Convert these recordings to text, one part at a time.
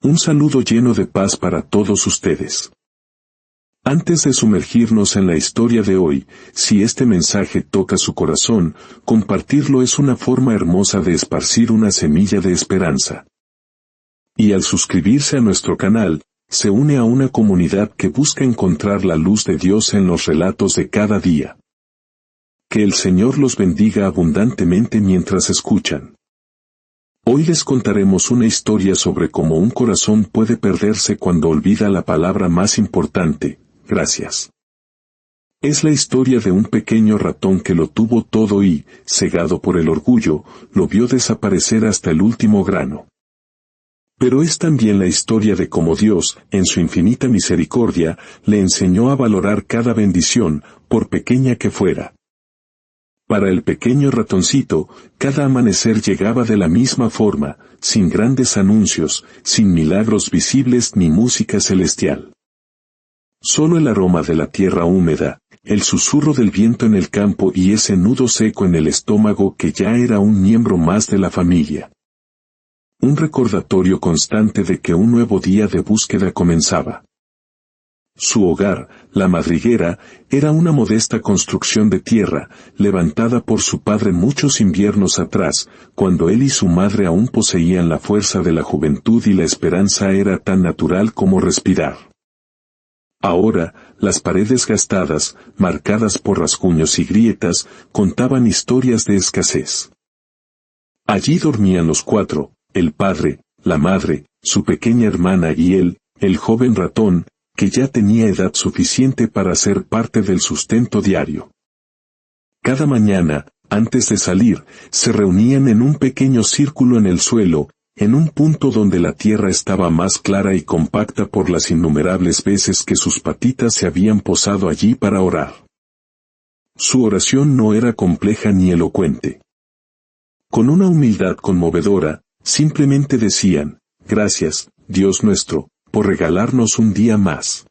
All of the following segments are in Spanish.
Un saludo lleno de paz para todos ustedes. Antes de sumergirnos en la historia de hoy, si este mensaje toca su corazón, compartirlo es una forma hermosa de esparcir una semilla de esperanza. Y al suscribirse a nuestro canal, se une a una comunidad que busca encontrar la luz de Dios en los relatos de cada día. Que el Señor los bendiga abundantemente mientras escuchan. Hoy les contaremos una historia sobre cómo un corazón puede perderse cuando olvida la palabra más importante, gracias. Es la historia de un pequeño ratón que lo tuvo todo y, cegado por el orgullo, lo vio desaparecer hasta el último grano. Pero es también la historia de cómo Dios, en su infinita misericordia, le enseñó a valorar cada bendición, por pequeña que fuera. Para el pequeño ratoncito, cada amanecer llegaba de la misma forma, sin grandes anuncios, sin milagros visibles ni música celestial. Solo el aroma de la tierra húmeda, el susurro del viento en el campo y ese nudo seco en el estómago que ya era un miembro más de la familia. Un recordatorio constante de que un nuevo día de búsqueda comenzaba. Su hogar, la madriguera, era una modesta construcción de tierra, levantada por su padre muchos inviernos atrás, cuando él y su madre aún poseían la fuerza de la juventud y la esperanza era tan natural como respirar. Ahora, las paredes gastadas, marcadas por rasguños y grietas, contaban historias de escasez. Allí dormían los cuatro, el padre, la madre, su pequeña hermana y él, el joven ratón, que ya tenía edad suficiente para ser parte del sustento diario. Cada mañana, antes de salir, se reunían en un pequeño círculo en el suelo, en un punto donde la tierra estaba más clara y compacta por las innumerables veces que sus patitas se habían posado allí para orar. Su oración no era compleja ni elocuente. Con una humildad conmovedora, simplemente decían, gracias, Dios nuestro, por regalarnos un día más.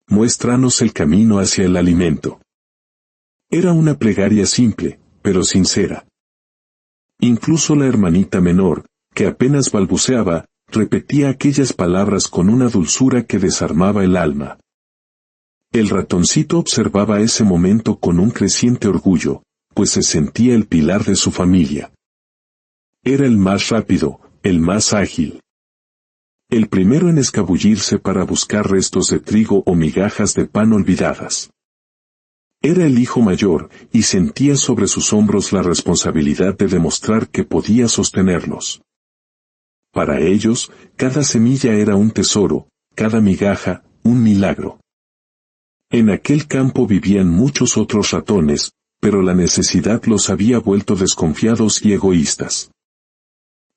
Muéstranos el camino hacia el alimento. Era una plegaria simple, pero sincera. Incluso la hermanita menor, que apenas balbuceaba, repetía aquellas palabras con una dulzura que desarmaba el alma. El ratoncito observaba ese momento con un creciente orgullo, pues se sentía el pilar de su familia. Era el más rápido, el más ágil. El primero en escabullirse para buscar restos de trigo o migajas de pan olvidadas. Era el hijo mayor, y sentía sobre sus hombros la responsabilidad de demostrar que podía sostenerlos. Para ellos, cada semilla era un tesoro, cada migaja, un milagro. En aquel campo vivían muchos otros ratones, pero la necesidad los había vuelto desconfiados y egoístas.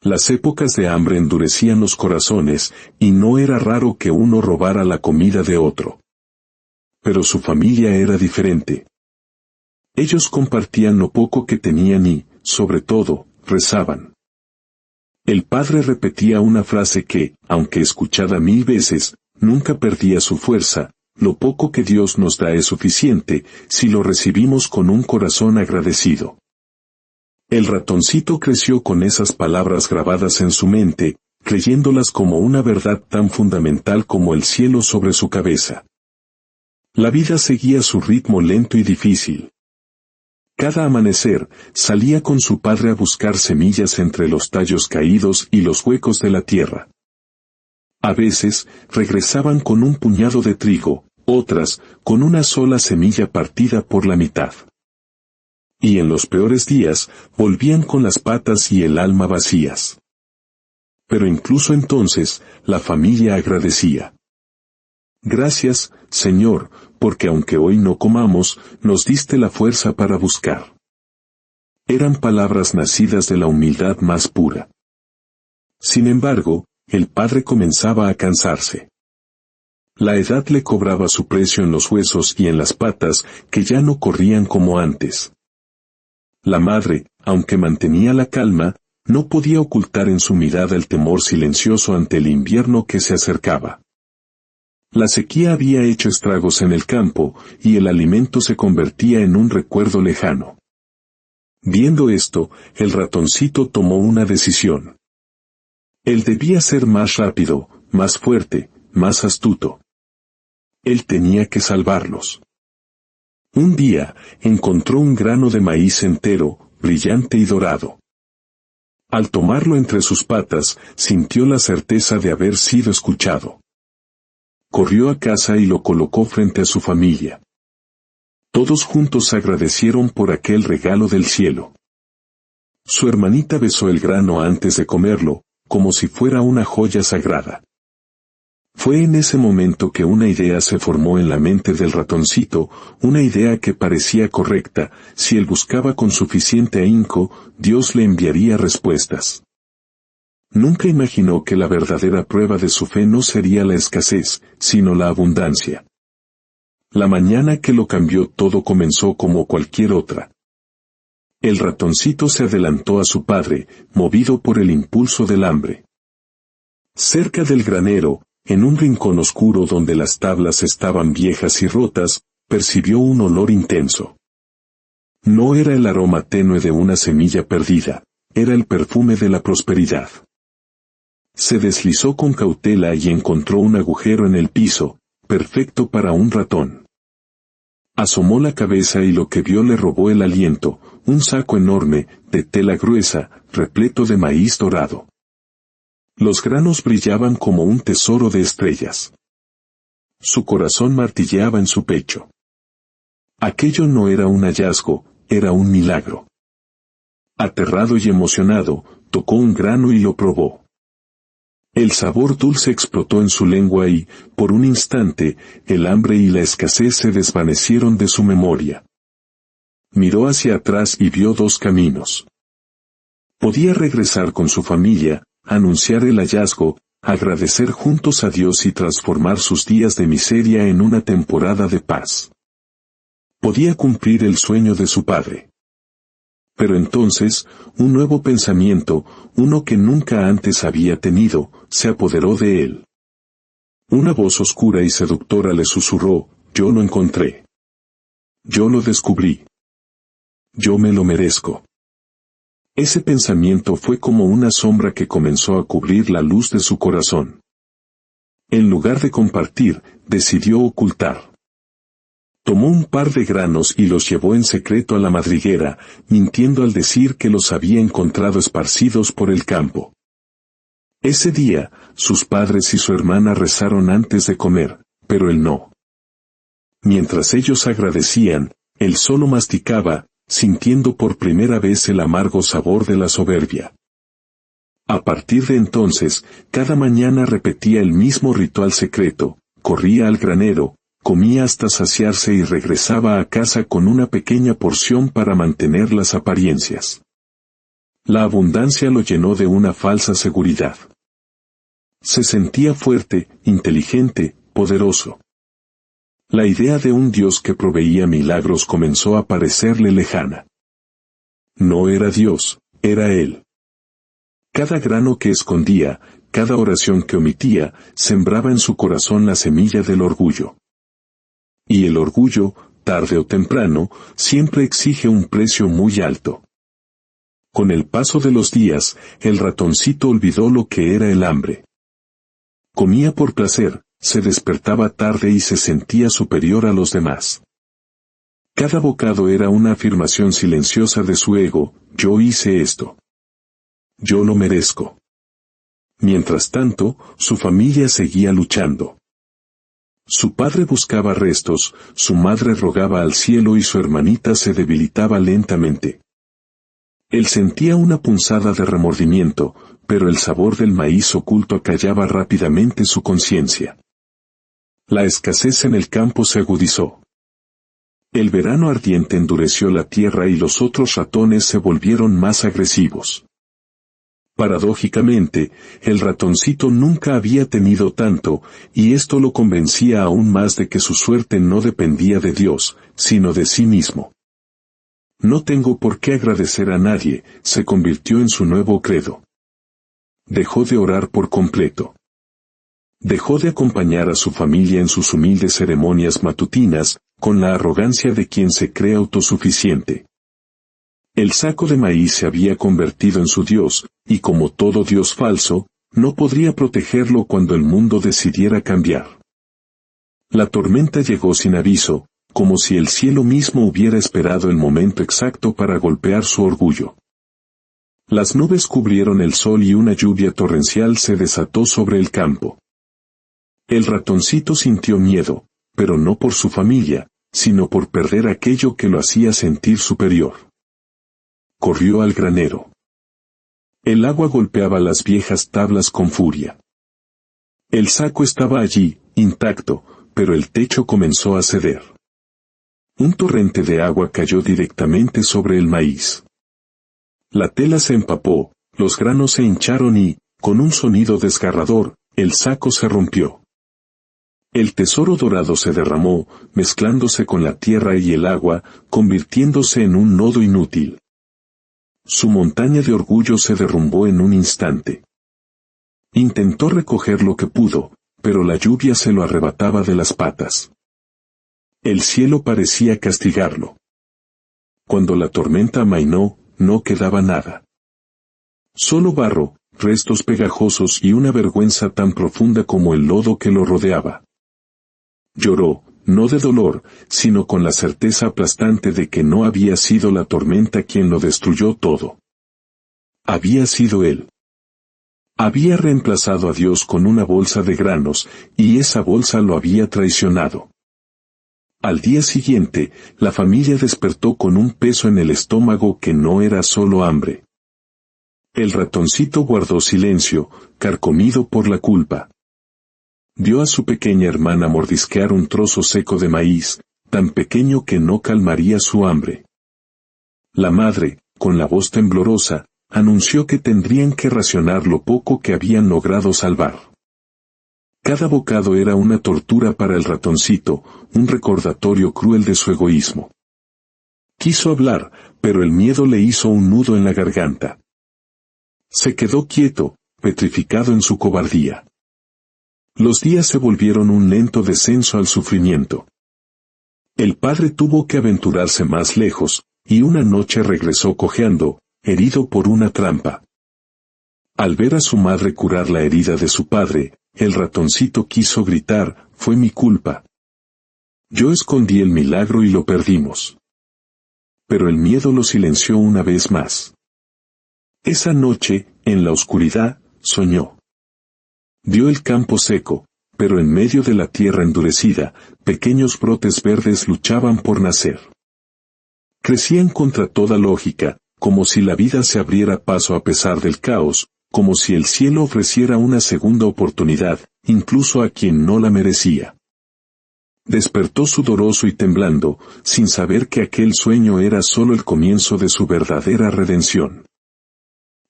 Las épocas de hambre endurecían los corazones, y no era raro que uno robara la comida de otro. Pero su familia era diferente. Ellos compartían lo poco que tenían y, sobre todo, rezaban. El padre repetía una frase que, aunque escuchada 1000 veces, nunca perdía su fuerza: lo poco que Dios nos da es suficiente, si lo recibimos con un corazón agradecido. El ratoncito creció con esas palabras grabadas en su mente, creyéndolas como una verdad tan fundamental como el cielo sobre su cabeza. La vida seguía su ritmo lento y difícil. Cada amanecer, salía con su padre a buscar semillas entre los tallos caídos y los huecos de la tierra. A veces, regresaban con un puñado de trigo, otras, con una sola semilla partida por la mitad. Y en los peores días, volvían con las patas y el alma vacías. Pero incluso entonces, la familia agradecía. Gracias, Señor, porque aunque hoy no comamos, nos diste la fuerza para buscar. Eran palabras nacidas de la humildad más pura. Sin embargo, el padre comenzaba a cansarse. La edad le cobraba su precio en los huesos y en las patas, que ya no corrían como antes. La madre, aunque mantenía la calma, no podía ocultar en su mirada el temor silencioso ante el invierno que se acercaba. La sequía había hecho estragos en el campo, y el alimento se convertía en un recuerdo lejano. Viendo esto, el ratoncito tomó una decisión. Él debía ser más rápido, más fuerte, más astuto. Él tenía que salvarlos. Un día, encontró un grano de maíz entero, brillante y dorado. Al tomarlo entre sus patas, sintió la certeza de haber sido escuchado. Corrió a casa y lo colocó frente a su familia. Todos juntos agradecieron por aquel regalo del cielo. Su hermanita besó el grano antes de comerlo, como si fuera una joya sagrada. Fue en ese momento que una idea se formó en la mente del ratoncito, una idea que parecía correcta. Si él buscaba con suficiente ahínco, Dios le enviaría respuestas. Nunca imaginó que la verdadera prueba de su fe no sería la escasez, sino la abundancia. La mañana que lo cambió todo comenzó como cualquier otra. El ratoncito se adelantó a su padre, movido por el impulso del hambre. Cerca del granero, en un rincón oscuro donde las tablas estaban viejas y rotas, percibió un olor intenso. No era el aroma tenue de una semilla perdida, era el perfume de la prosperidad. Se deslizó con cautela y encontró un agujero en el piso, perfecto para un ratón. Asomó la cabeza y lo que vio le robó el aliento, un saco enorme, de tela gruesa, repleto de maíz dorado. Los granos brillaban como un tesoro de estrellas. Su corazón martilleaba en su pecho. Aquello no era un hallazgo, era un milagro. Aterrado y emocionado, tocó un grano y lo probó. El sabor dulce explotó en su lengua y, por un instante, el hambre y la escasez se desvanecieron de su memoria. Miró hacia atrás y vio dos caminos. Podía regresar con su familia, anunciar el hallazgo, agradecer juntos a Dios y transformar sus días de miseria en una temporada de paz. Podía cumplir el sueño de su padre. Pero entonces, un nuevo pensamiento, uno que nunca antes había tenido, se apoderó de él. Una voz oscura y seductora le susurró: «Yo lo encontré. Yo lo descubrí. Yo me lo merezco». Ese pensamiento fue como una sombra que comenzó a cubrir la luz de su corazón. En lugar de compartir, decidió ocultar. Tomó un par de granos y los llevó en secreto a la madriguera, mintiendo al decir que los había encontrado esparcidos por el campo. Ese día, sus padres y su hermana rezaron antes de comer, pero él no. Mientras ellos agradecían, él solo masticaba, sintiendo por primera vez el amargo sabor de la soberbia. A partir de entonces, cada mañana repetía el mismo ritual secreto, corría al granero, comía hasta saciarse y regresaba a casa con una pequeña porción para mantener las apariencias. La abundancia lo llenó de una falsa seguridad. Se sentía fuerte, inteligente, poderoso. La idea de un Dios que proveía milagros comenzó a parecerle lejana. No era Dios, era Él. Cada grano que escondía, cada oración que omitía, sembraba en su corazón la semilla del orgullo. Y el orgullo, tarde o temprano, siempre exige un precio muy alto. Con el paso de los días, el ratoncito olvidó lo que era el hambre. Comía por placer, se despertaba tarde y se sentía superior a los demás. Cada bocado era una afirmación silenciosa de su ego: yo hice esto. Yo lo merezco. Mientras tanto, su familia seguía luchando. Su padre buscaba restos, su madre rogaba al cielo y su hermanita se debilitaba lentamente. Él sentía una punzada de remordimiento, pero el sabor del maíz oculto acallaba rápidamente su conciencia. La escasez en el campo se agudizó. El verano ardiente endureció la tierra y los otros ratones se volvieron más agresivos. Paradójicamente, el ratoncito nunca había tenido tanto, y esto lo convencía aún más de que su suerte no dependía de Dios, sino de sí mismo. No tengo por qué agradecer a nadie, se convirtió en su nuevo credo. Dejó de orar por completo. Dejó de acompañar a su familia en sus humildes ceremonias matutinas, con la arrogancia de quien se cree autosuficiente. El saco de maíz se había convertido en su Dios, y como todo Dios falso, No podría protegerlo cuando el mundo decidiera cambiar. La tormenta llegó sin aviso, como si el cielo mismo hubiera esperado el momento exacto para golpear su orgullo. Las nubes cubrieron el sol y una lluvia torrencial se desató sobre el campo. El ratoncito sintió miedo, pero no por su familia, sino por perder aquello que lo hacía sentir superior. Corrió al granero. El agua golpeaba las viejas tablas con furia. El saco estaba allí, intacto, pero el techo comenzó a ceder. Un torrente de agua cayó directamente sobre el maíz. La tela se empapó, los granos se hincharon y, con un sonido desgarrador, el saco se rompió. El tesoro dorado se derramó, mezclándose con la tierra y el agua, convirtiéndose en un nodo inútil. Su montaña de orgullo se derrumbó en un instante. Intentó recoger lo que pudo, pero la lluvia se lo arrebataba de las patas. El cielo parecía castigarlo. Cuando la tormenta amainó, no quedaba nada. Solo barro, restos pegajosos y una vergüenza tan profunda como el lodo que lo rodeaba. Lloró, no de dolor, sino con la certeza aplastante de que no había sido la tormenta quien lo destruyó todo. Había sido él. Había reemplazado a Dios con una bolsa de granos, y esa bolsa lo había traicionado. Al día siguiente, la familia despertó con un peso en el estómago que no era solo hambre. El ratoncito guardó silencio, carcomido por la culpa. Vio a su pequeña hermana mordisquear un trozo seco de maíz, tan pequeño que no calmaría su hambre. La madre, con la voz temblorosa, anunció que tendrían que racionar lo poco que habían logrado salvar. Cada bocado era una tortura para el ratoncito, un recordatorio cruel de su egoísmo. Quiso hablar, pero el miedo le hizo un nudo en la garganta. Se quedó quieto, petrificado en su cobardía. Los días se volvieron un lento descenso al sufrimiento. El padre tuvo que aventurarse más lejos, y una noche regresó cojeando, herido por una trampa. Al ver a su madre curar la herida de su padre, el ratoncito quiso gritar, «Fue mi culpa. Yo escondí el milagro y lo perdimos». Pero el miedo lo silenció una vez más. Esa noche, en la oscuridad, soñó. Vio el campo seco, pero en medio de la tierra endurecida, pequeños brotes verdes luchaban por nacer. Crecían contra toda lógica, como si la vida se abriera paso a pesar del caos, como si el cielo ofreciera una segunda oportunidad, incluso a quien no la merecía. Despertó sudoroso y temblando, sin saber que aquel sueño era solo el comienzo de su verdadera redención.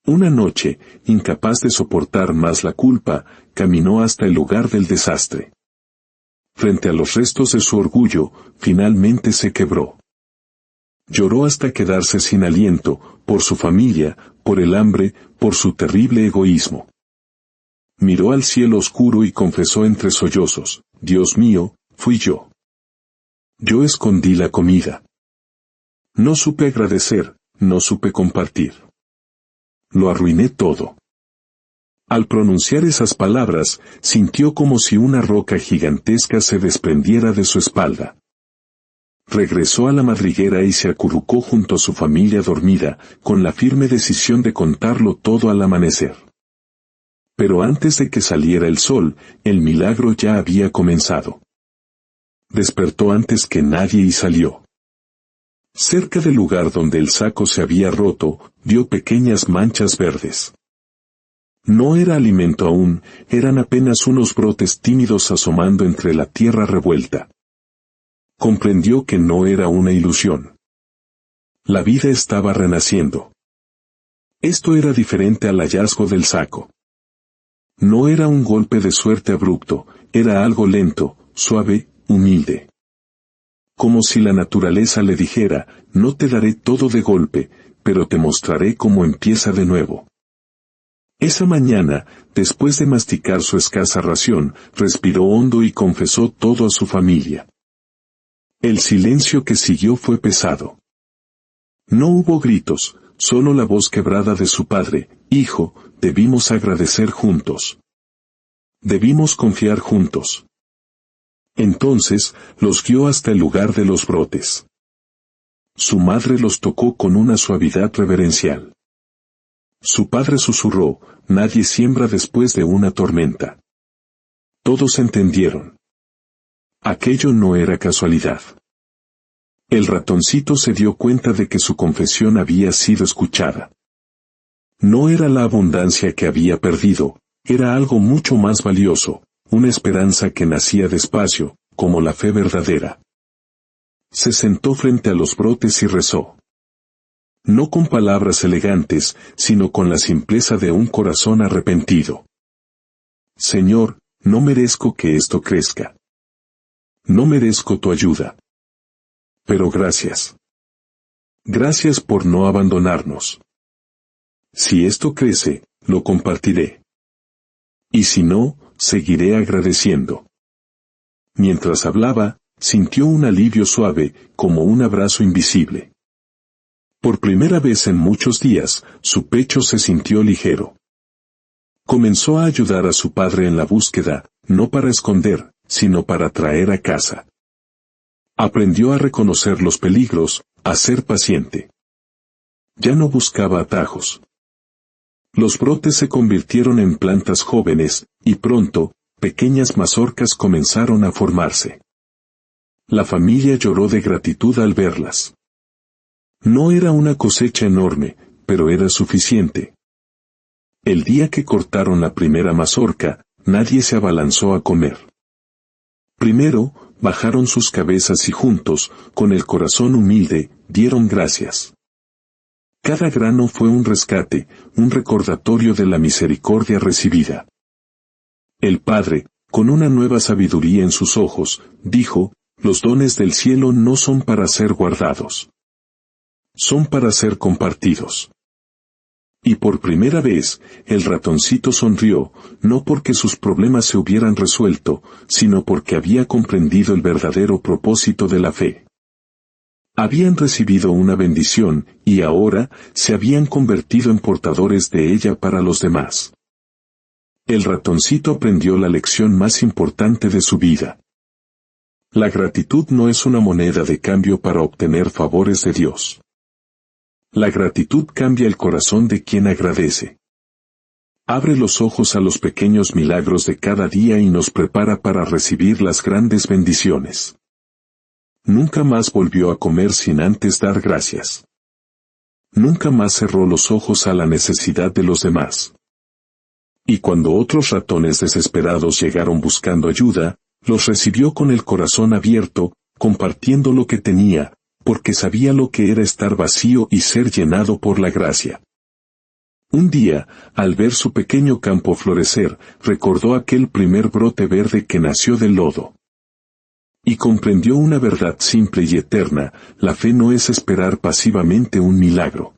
Una noche, incapaz de soportar más la culpa, caminó hasta el lugar del desastre. Frente a los restos de su orgullo, finalmente se quebró. Lloró hasta quedarse sin aliento, por su familia, por el hambre, por su terrible egoísmo. Miró al cielo oscuro y confesó entre sollozos, «Dios mío, fui yo. Yo escondí la comida. No supe agradecer, no supe compartir. Lo arruiné todo». Al pronunciar esas palabras, sintió como si una roca gigantesca se desprendiera de su espalda. Regresó a la madriguera y se acurrucó junto a su familia dormida, con la firme decisión de contarlo todo al amanecer. Pero antes de que saliera el sol, el milagro ya había comenzado. Despertó antes que nadie y salió. Cerca del lugar donde el saco se había roto, vio pequeñas manchas verdes. No era alimento aún, eran apenas unos brotes tímidos asomando entre la tierra revuelta. Comprendió que no era una ilusión. La vida estaba renaciendo. Esto era diferente al hallazgo del saco. No era un golpe de suerte abrupto, era algo lento, suave, humilde. Como si la naturaleza le dijera, no te daré todo de golpe, pero te mostraré cómo empieza de nuevo. Esa mañana, después de masticar su escasa ración, respiró hondo y confesó todo a su familia. El silencio que siguió fue pesado. No hubo gritos, solo la voz quebrada de su padre: hijo, debimos agradecer juntos. Debimos confiar juntos. Entonces, los guió hasta el lugar de los brotes. Su madre los tocó con una suavidad reverencial. Su padre susurró: nadie siembra después de una tormenta. Todos entendieron. Aquello no era casualidad. El ratoncito se dio cuenta de que su confesión había sido escuchada. No era la abundancia que había perdido, era algo mucho más valioso, una esperanza que nacía despacio, como la fe verdadera. Se sentó frente a los brotes y rezó. No con palabras elegantes, sino con la simpleza de un corazón arrepentido. Señor, no merezco que esto crezca. No merezco tu ayuda. Pero gracias. Gracias por no abandonarnos. Si esto crece, lo compartiré. Y si no, seguiré agradeciendo. Mientras hablaba, sintió un alivio suave, como un abrazo invisible. Por primera vez en muchos días, su pecho se sintió ligero. Comenzó a ayudar a su padre en la búsqueda, no para esconder, sino para traer a casa. Aprendió a reconocer los peligros, a ser paciente. Ya no buscaba atajos. Los brotes se convirtieron en plantas jóvenes, y pronto, pequeñas mazorcas comenzaron a formarse. La familia lloró de gratitud al verlas. No era una cosecha enorme, pero era suficiente. El día que cortaron la primera mazorca, nadie se abalanzó a comer. Primero, bajaron sus cabezas y juntos, con el corazón humilde, dieron gracias. Cada grano fue un rescate, un recordatorio de la misericordia recibida. El Padre, con una nueva sabiduría en sus ojos, dijo: los dones del cielo no son para ser guardados. Son para ser compartidos. Y por primera vez, el ratoncito sonrió, no porque sus problemas se hubieran resuelto, sino porque había comprendido el verdadero propósito de la fe. Habían recibido una bendición, y ahora, se habían convertido en portadores de ella para los demás. El ratoncito aprendió la lección más importante de su vida. La gratitud no es una moneda de cambio para obtener favores de Dios. La gratitud cambia el corazón de quien agradece. Abre los ojos a los pequeños milagros de cada día y nos prepara para recibir las grandes bendiciones. Nunca más volvió a comer sin antes dar gracias. Nunca más cerró los ojos a la necesidad de los demás. Y cuando otros ratones desesperados llegaron buscando ayuda, los recibió con el corazón abierto, compartiendo lo que tenía, porque sabía lo que era estar vacío y ser llenado por la gracia. Un día, al ver su pequeño campo florecer, recordó aquel primer brote verde que nació del lodo. Y comprendió una verdad simple y eterna: la fe no es esperar pasivamente un milagro.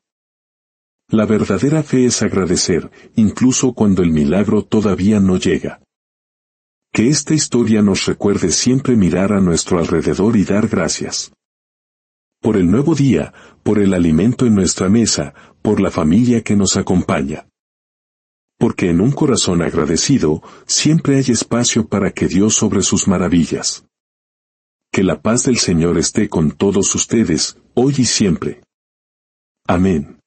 La verdadera fe es agradecer, incluso cuando el milagro todavía no llega. Que esta historia nos recuerde siempre mirar a nuestro alrededor y dar gracias. Por el nuevo día, por el alimento en nuestra mesa, por la familia que nos acompaña. Porque en un corazón agradecido, siempre hay espacio para que Dios obre sus maravillas. Que la paz del Señor esté con todos ustedes, hoy y siempre. Amén.